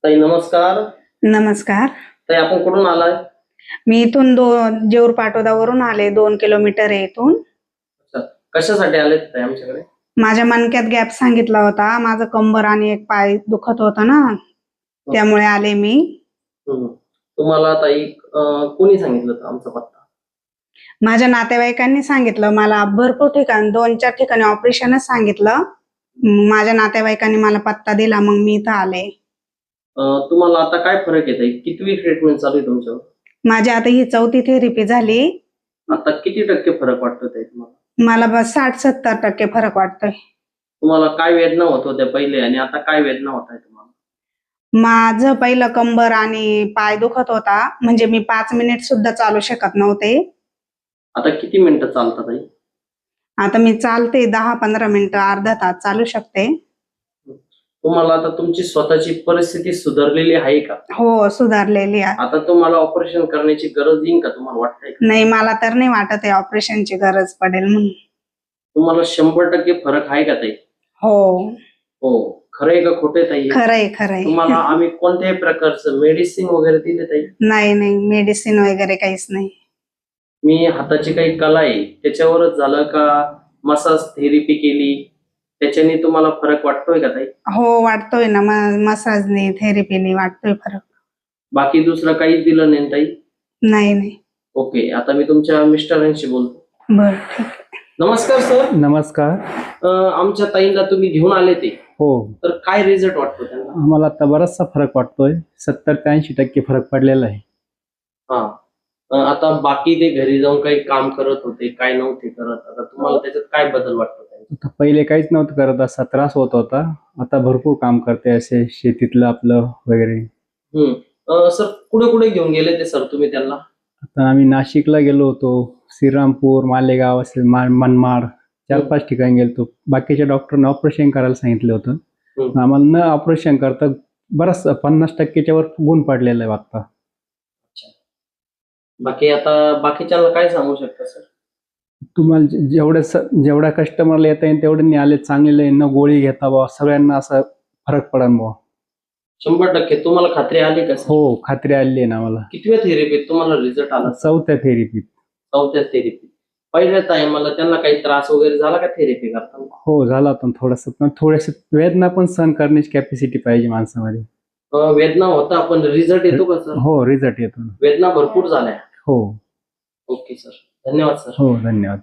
ताई नमस्कार. नमस्कार. ताई आपण कुठून आलाय? मी इथून जेऊर पाटोदावरून आले. 2 किलोमीटर आहे इथून. अच्छा. कशासाठी आलेत ताई आमच्याकडे? माझ्या मणक्यात गॅप सांगितला होता. माझं कंबर आणि एक पाय दुखत होता ना, त्यामुळे आले मी. तुम्हाला ताई कोणी सांगितलं होतं आमचा पत्ता? माझ्या नातेवाईकांनी सांगितलं. मला भरपूर ठिकाणी 2-4 ठिकाणी ऑपरेशनच सांगितलं. माझ्या नातेवाईकांनी मला पत्ता दिला, मग मी इथं आले. तुम्हाला आता काय फरक आहे ताई? कितवी ट्रीटमेंट चालू आहे तुमच्यावर? माझी आता ही 4थी थेरपी झाली. आता किती टक्के फरक वाटतो ताई तुम्हाला? मला बस 60-70% फरक वाटतोय. तुम्हाला काय वेदना होत होत्या पहिले आणि आता काय वेदना होत आहे तुम्हाला? माझं पहिलं कंबर आणि पाय दुखत होता. म्हणजे मी 5 मिनिट सुद्धा चालू शकत नव्हते. आता किती मिनिटं चालता ताई? आता मी चालते 10-15 मिनिटं, अर्धा तास चालू शकते. तुम्हाला आता तुमची स्वतःची परिस्थिती सुधारलेली आहे का? हो, सुधारलेली आहे. आता तुम्हाला ऑपरेशन करण्याची गरज येईल का तुम्हाला वाटतंय का? नाही, मला तर नाही वाटत आहे ऑपरेशनची गरज पडेल म्हणून. तुम्हाला 100% फरक आहे का ताई? हो, हो. खरंय का खोटं ताई हे? खरंय खरंय. तुम्हाला आम्ही कोणत्याही प्रकारचं मेडिसिन वगैरे दिले ताई? नाही, मेडिसिन वगैरे काहीच नाही. मी हाताची काही कला आहे त्याच्यावरच झालं का मसाज थेरपी केली त्याच्याने तुम्हाला फरक वाटतोय का ताई? हो, वाटतोय ना. मसाजने, थेरपीने वाटतोय फरक. बाकी दुसरं काहीच दिलं नाही ताई? नाही. ओके. आता मी तुमच्या मिस्टरांशी बोलतो. बरं, ठीक आहे. नमस्कार सर. नमस्कार. आमच्या ताईंना तुम्ही घेऊन आले ते हो, तर काय रिझल्ट वाटतो त्यांना? आम्हाला आता बराचसा फरक वाटतोय. 70 ते 80% फरक पडलेला आहे. हा. आता बाकी ते घरी जाऊन काही काम करत होते काय नव्हते करत, आता तुम्हाला त्याच्यात काय बदल वाटतो ताई? आता पहिले काहीच नव्हतं करत, असा त्रास होत होता. आता भरपूर काम करते, असे शेतीतलं आपलं वगैरे. सर कुठे कुठे घेऊन गेले ते सर तुम्ही त्यांना? आता आम्ही नाशिकला गेलो होतो, श्रीरामपूर, मालेगाव, असे मनमाड 4-5 ठिकाणी गेलतो. बाकीच्या डॉक्टरने ऑपरेशन करायला सांगितलं होतं. आम्हाला न ऑपरेशन करता बराच 50%च्या वर गुण पडलेला आहे आता. बाकी आता बाकीच्याला काय सांगू शकता सर? तुम्हाला जेवढ्या कस्टमरला येता येईल तेवढ्यांनी आले, चांगले न गोळी घेता बा, सगळ्यांना असा फरक पडन बुवा. 100% तुम्हाला खात्री आली का सर? हो, खात्री आली आहे ना मला. कितव्या थेरपीत तुम्हाला रिझल्ट आला? 4थ्या थेरपीत. 4थ्या थेरपी. पहिल्या टायमाला त्यांना काही त्रास वगैरे झाला का थेरपी करताना? हो, झाला पण थोडासा, पण थोडेसे वेदना पण सहन करण्याची कॅपॅसिटी पाहिजे माणसामध्ये. वेदना होता पण रिझल्ट येतो का सर? हो, रिझल्ट येतो ना. वेदना भरपूर झाल्या. हो. Okay sir. धन्यवाद सर. हो, धन्यवाद.